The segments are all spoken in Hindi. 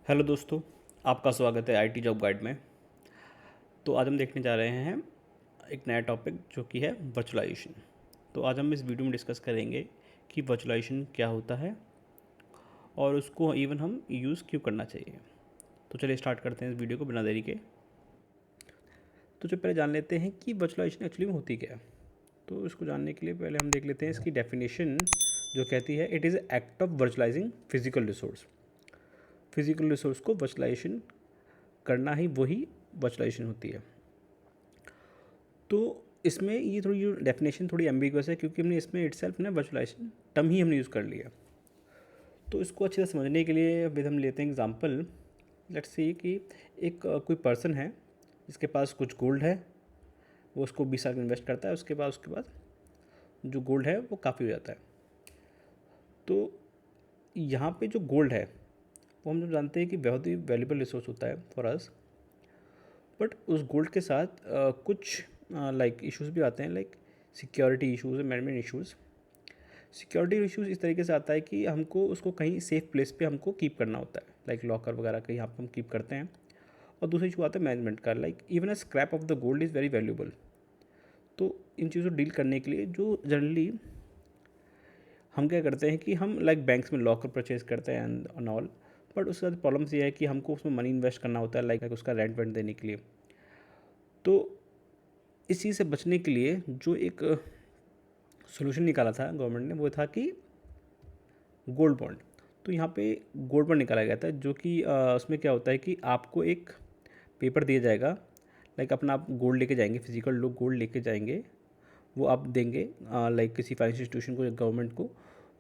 हेलो दोस्तों, आपका स्वागत है आईटी जॉब गाइड में। तो आज हम देखने जा रहे हैं एक नया टॉपिक जो कि है वर्चुअलाइजेशन। तो आज हम इस वीडियो में डिस्कस करेंगे कि वर्चुअलाइजेशन क्या होता है और उसको इवन हम यूज़ क्यों करना चाहिए। तो चलिए स्टार्ट करते हैं इस वीडियो को बिना देरी के। तो जो पहले जान लेते हैं कि वर्चुअलाइजेशन एक्चुअली में होती क्या है। तो इसको जानने के लिए पहले हम देख लेते हैं इसकी डेफिनेशन, जो कहती है it is act of virtualising physical resource. Physical resource को वर्चुअलाइजेशन करना ही वही वर्चुअलाइजेशन होती है। तो इसमें ये थोड़ी जो डेफिनेशन थोड़ी एम्बिगुअस है, क्योंकि हमने इसमें इटसेल्फ ना वर्चुअलाइजेशन टर्म ही हमने यूज़ कर लिया। तो इसको अच्छे से समझने के लिए विद हम लेते हैं एग्जांपल। लेट्स सी कि एक कोई पर्सन है जिसके पास कुछ गोल्ड है, वो उसको 20 साल में इन्वेस्ट करता है। उसके बाद जो गोल्ड है वो काफ़ी हो जाता है। तो यहाँ पे जो गोल्ड है वो हम जब जानते हैं कि बहुत ही वैल्यूबल रिसोर्स होता है फॉर अस। बट उस गोल्ड के साथ कुछ लाइक इश्यूज भी आते हैं, like security issues, management issues. Security issues इस तरीके से आता है कि हमको उसको कहीं सेफ प्लेस पे हमको कीप करना होता है, लाइक लॉकर वगैरह कहीं यहाँ पे हम कीप करते हैं। और दूसरी इशू आता है मैनेजमेंट का, like even a scrap of the gold is very valuable. तो इन चीज़ों को डील करने के लिए जो जनरली हम क्या करते हैं कि हम लाइक बैंक्स में लॉकर परचेज करते हैं एंड ऑल। बट उसके बाद प्रॉब्लम्स ये है कि हमको उसमें मनी इन्वेस्ट करना होता है, लाइक उसका रेंट वेंट देने के लिए। तो इस चीज़ से बचने के लिए जो एक सोल्यूशन निकाला था गवर्नमेंट ने, वो था कि गोल्ड बॉन्ड। तो यहाँ पे गोल्ड बॉन्ड निकाला गया था, जो कि उसमें क्या होता है कि आपको एक पेपर दिया जाएगा, लाइक अपना आप गोल्ड लेके जाएंगे, फिजिकल लोग गोल्ड लेके जाएंगे, वो आप देंगे लाइक किसी फाइनेंशियल इंस्टीट्यूशन को या गवर्नमेंट को।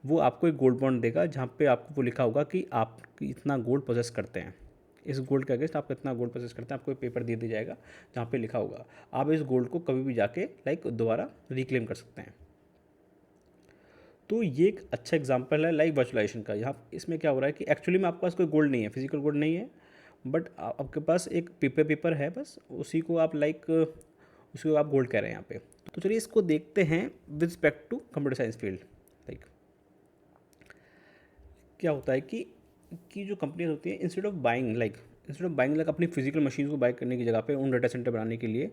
वो आपको एक गोल्ड बॉन्ड देगा जहाँ पे आपको वो लिखा होगा कि आप इतना गोल्ड पोजेस करते हैं। इस गोल्ड के अगेंस्ट आप कितना गोल्ड पोजेस करते हैं, आपको एक पेपर दे दिया जाएगा जहाँ पे लिखा होगा। आप इस गोल्ड को कभी भी जाके लाइक दोबारा रिक्लेम कर सकते हैं। तो ये एक अच्छा एग्जांपल है लाइक वर्चुअलाइजेशन का। यहाँ इसमें क्या हो रहा है कि एक्चुअली में आपके पास कोई गोल्ड नहीं है, फिजिकल गोल्ड नहीं है, बट आपके पास एक पेपर है, बस उसी को आप लाइक उसी को आप गोल्ड कह रहे हैं यहाँ पे। तो चलिए इसको देखते हैं with respect to computer science field. Like क्या होता है कि जो कंपनीज होती हैं, इंस्टेड ऑफ बाइंग लाइक अपनी फिजिकल मशीन को बाय करने की जगह पे उन डाटा सेंटर बनाने के लिए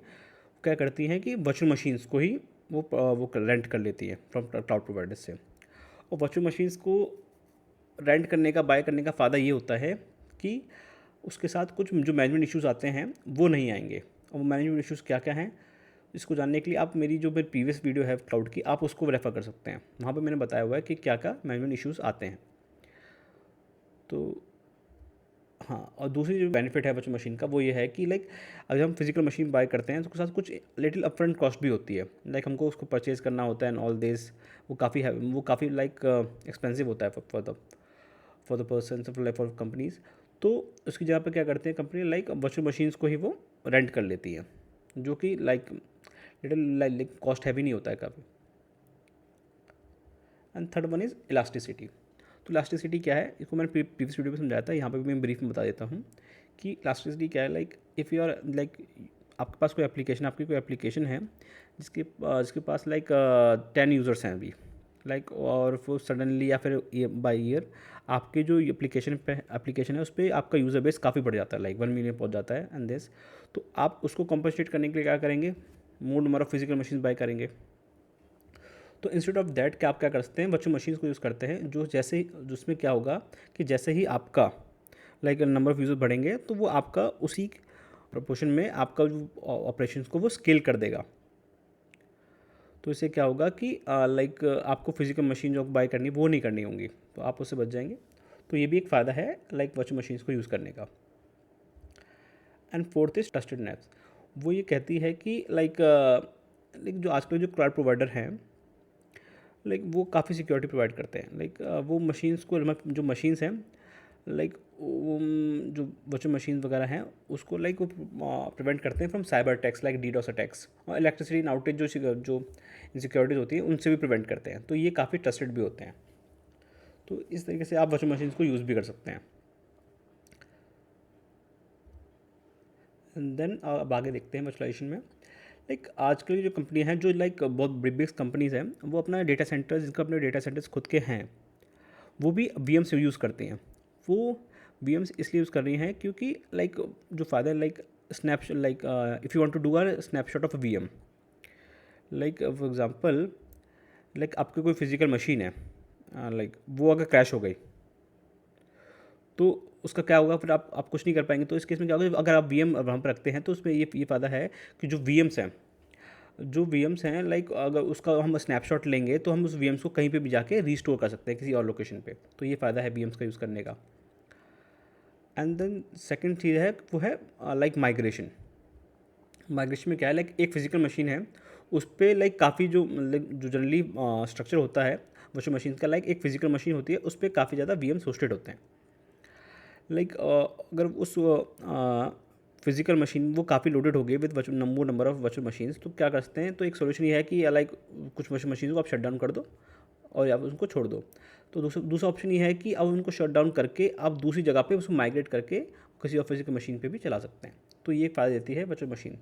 क्या करती हैं कि वर्चुअल मशीन्स को ही वो रेंट कर लेती है फ्रॉम क्लाउड प्रोवाइडर से। और वर्चुअल मशीन्स को रेंट करने का, बाय करने का फ़ायदा ये होता है कि उसके साथ कुछ जो मैनेजमेंट इश्यूज़ आते हैं वो नहीं आएंगे। और वो मैनेजमेंट इश्यूज़ क्या क्या हैं, इसको जानने के लिए आप मेरी प्रीवियस वीडियो है क्लाउड की, आप उसको रेफ़र कर सकते हैं। वहाँ पे मैंने बताया हुआ है कि क्या क्या मैनेजमेंट इश्यूज़ आते हैं। तो हाँ, और दूसरी जो बेनिफिट है वर्चुअल मशीन का वो ये है कि लाइक अगर हम फिजिकल मशीन बाय करते हैं तो उसके साथ कुछ लिटिल अपफ्रंट कॉस्ट भी होती है, लाइक हमको उसको परचेज़ करना होता है एंड ऑल दिस। वो काफ़ी लाइक एक्सपेंसिव होता है for the person, for companies. तो उसकी जगह पर क्या करते हैं कंपनी, लाइक वर्चुअल मशीन्स को ही वो रेंट कर लेती है, जो कि like little like cost heavy नहीं होता है काफ़ी। And third one is elasticity. तो इलास्टिसिटी क्या है, इसको मैंने प्रीवियस वीडियो में समझाया था, यहाँ पे भी मैं ब्रीफ में बता देता हूँ कि इलास्टिसिटी क्या है। Like if you are like आपके पास कोई एप्लीकेशन, आपकी कोई एप्लीकेशन है जिसके पास लाइक 10 यूज़र्स हैं अभी, लाइक और वो सडनली या फिर बाई ईयर आपके जो एप्लीकेशन है उस पर आपका यूज़र बेस काफ़ी बढ़ जाता है, लाइक 1 मिलियन पहुँच जाता है एंड दिस। तो आप उसको कॉम्पनसेट करने के लिए क्या करेंगे, more number of physical machine buy करेंगे। तो इंस्टेड ऑफ दैट क्या आप क्या कर सकते हैं, वर्चुअल मशीन्स को यूज़ करते हैं, जो जैसे ही जिसमें क्या होगा कि जैसे ही आपका लाइक नंबर ऑफ़ यूज़र बढ़ेंगे तो वो आपका उसी प्रोपोर्शन में आपका जो ऑपरेशंस को वो स्केल कर देगा। तो इससे क्या होगा कि लाइक आपको फिजिकल मशीन जो बाय करनी वो नहीं करनी होंगी, तो आप उससे बच जाएंगे। तो ये भी एक फ़ायदा है लाइक वर्चुअल मशीन्स को यूज़ करने का। And fourth is trustedness. वो ये कहती है कि लाइक जो आजकल जो क्लाउड प्रोवाइडर हैं, लाइक वो काफ़ी सिक्योरिटी प्रोवाइड करते हैं। लाइक वो मशीन्स को, जो मशीन्स हैं लाइक जो वर्चुअल मशीन वगैरह हैं उसको लाइक वो प्रिवेंट करते हैं from cyber attacks like DDoS attacks, और इलेक्ट्रिसिटी आउटेज जो इनसिक्योरिटीज होती है उनसे भी प्रिवेंट करते हैं। तो ये काफ़ी ट्रस्टेड भी होते हैं। तो इस तरीके से आप वर्चुअल मशीन्स को यूज़ भी कर सकते हैं। देन अब आगे देखते हैं वर्चुअलाइजेशन में। लाइक आजकल की जो कंपनी हैं, जो लाइक बहुत बिग कंपनीज़ हैं, वो अपना डेटा सेंटर्स, जिनका अपने डेटा सेंटर्स खुद के हैं, वो भी वी एम से यूज़ करते हैं। वो VMs इसलिए यूज़ कर रही हैं क्योंकि लाइक जो फ़ायदा है like snapshot, like if you want to do a snapshot of a VM, like for example like आपकी कोई फिजिकल मशीन है, लाइक वो अगर क्रैश हो गई तो उसका क्या होगा, फिर आप कुछ नहीं कर पाएंगे। तो इस केस में क्या होगा, अगर आप VM वहाँ पर रखते हैं तो उसमें ये फ़ायदा है कि जो VMs हैं लाइक अगर उसका हम स्नैपशॉट लेंगे तो हम उस VMs को कहीं पे भी जाके रीस्टोर कर सकते हैं किसी और लोकेशन पे। तो ये फ़ायदा है VMs का यूज़ करने का। एंड देन सेकंड चीज़ है वो है लाइक माइग्रेशन में क्या है, लाइक एक फिजिकल मशीन है उस पर लाइक काफ़ी जो जनरली स्ट्रक्चर होता है वर्चुअल मशीन का, लाइक एक फिजिकल मशीन होती है उस पर काफ़ी ज़्यादा VMs होस्टेड होते हैं। लाइक अगर उस फिजिकल मशीन वो काफ़ी लोडेड हो गई with number of virtual machines, तो क्या कर सकते हैं, तो एक सोल्यूशन ये है कि लाइक कुछ वर्चुअल मशीन को आप शट डाउन कर दो और या उनको छोड़ दो। तो दूसरा ऑप्शन ये है कि अब उनको शट डाउन करके आप दूसरी जगह पे उसको माइग्रेट करके किसी और फिजिकल मशीन पे भी चला सकते हैं। तो ये फ़ायदा देती है वर्चुअल मशीन।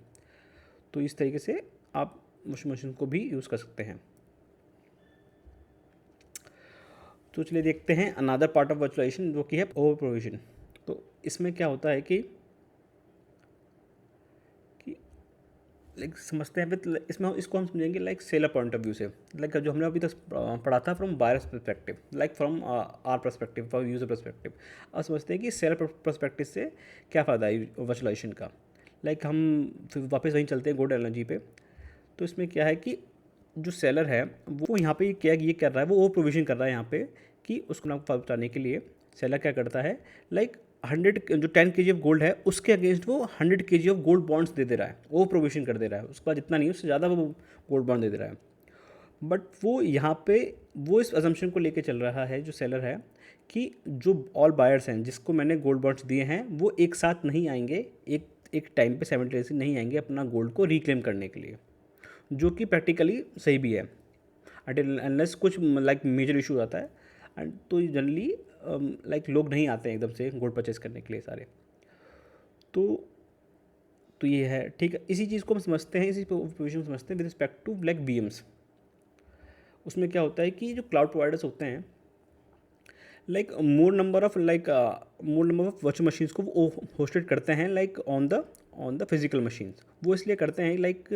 तो इस तरीके से आप वर्चुअल मशीन को भी यूज़ कर सकते हैं। तो चलिए देखते हैं अनदर पार्ट ऑफ वर्चुअलाइजेशन जो कि है ओवर प्रोविजन। तो इसमें क्या होता है कि लाइक समझते हैं विद, इसमें इसको हम समझेंगे like seller point of view से, लाइक जो हमने अभी तक पढ़ा था from buyers perspective, like from are perspective, from user perspective. अब समझते हैं कि सेलर पर्सपेक्टिव से क्या फ़ायदा है वर्चुअलाइजेशन का। लाइक हम फिर वापस वहीं चलते हैं गोड एनर्जी पे। तो इसमें क्या है कि जो सेलर है वो यहाँ पे क्या ये कर रहा है, वो ओवर प्रोविजन कर रहा है यहाँ पे कि उसको नाम पहुँचाने के लिए सेलर क्या करता है, लाइक 100 जो 10 kg ऑफ गोल्ड है उसके अगेंस्ट वो 100 kg ऑफ गोल्ड बॉन्ड्स दे रहा है, ओवर प्रोविजन कर दे रहा है। उसके बाद जितना नहीं उससे ज़्यादा वो गोल्ड बॉन्ड दे रहा है। बट वो यहाँ पे वो इस अजम्पशन को लेके चल रहा है जो सेलर है कि जो ऑल बायर्स हैं जिसको मैंने गोल्ड बॉन्ड्स दिए हैं वो एक साथ नहीं आएंगे, एक टाइम पे साइमल्टेनियसली नहीं आएंगे अपना गोल्ड को रिक्लेम करने के लिए, जो कि प्रैक्टिकली सही भी है अटिल अनलेस कुछ लाइक मेजर इशू आता है। एंड तो जनरली लाइक लोग नहीं आते हैं एकदम से गोल्ड परचेज करने के लिए सारे। तो ये है ठीक है। इसी चीज़ को हम समझते हैं, इसी प्रोविजन समझते हैं with respect to like VMs। उसमें क्या होता है कि जो क्लाउड प्रोवाइडर्स होते हैं like more number of virtual machines को वो होस्टेड करते हैं like on the physical machines. वो इसलिए करते हैं लाइक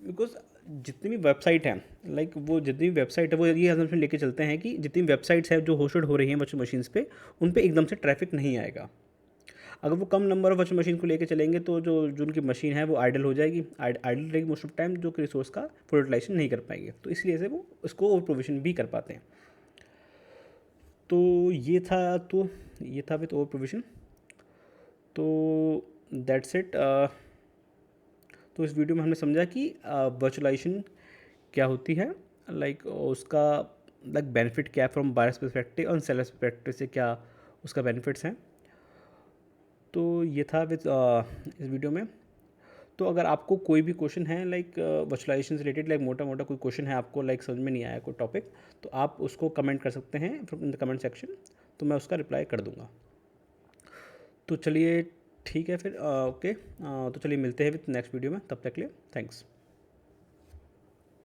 बिकॉज जितनी भी वेबसाइट हैं, लाइक वो जितनी भी वेबसाइट है वो ये असम्पशन लेके चलते हैं कि जितनी वेबसाइट्स हैं जो होस्टेड हो रही हैं वर्चुअल मशीन्स पे, उन पे एकदम से ट्रैफिक नहीं आएगा। अगर वो कम नंबर ऑफ वर्चुअल मशीन को लेके चलेंगे तो जो उनकी मशीन है वो आइडल हो जाएगी, आइडल रहेगी मोस्ट ऑफ टाइम, जो कि रिसोर्स का फुल यूटिलाइजेशन नहीं कर पाएंगे। तो इसलिए से वो उसको ओवर प्रोविजन भी कर पाते हैं। तो ये था विथ ओवर प्रोविजन। तो दैट्स इट। तो इस वीडियो में हमने समझा कि वर्चुअलाइजेशन क्या होती है, लाइक उसका लाइक बेनिफिट क्या है फ्रॉम बायर्स पर्सपेक्टिव और सेलर्स पर्सपेक्टिव से क्या उसका बेनिफिट्स हैं। तो ये था विद इस वीडियो में। तो अगर आपको कोई भी क्वेश्चन है लाइक वर्चुअलाइजेशन से रिलेटेड, लाइक मोटा मोटा कोई क्वेश्चन है आपको लाइक समझ में नहीं आया कोई टॉपिक, तो आप उसको कमेंट कर सकते हैं इन द कमेंट सेक्शन, तो मैं उसका रिप्लाई कर दूंगा। तो चलिए ठीक है फिर ओके। तो चलिए मिलते हैं विद नेक्स्ट वीडियो में, तब तक के लिए थैंक्स।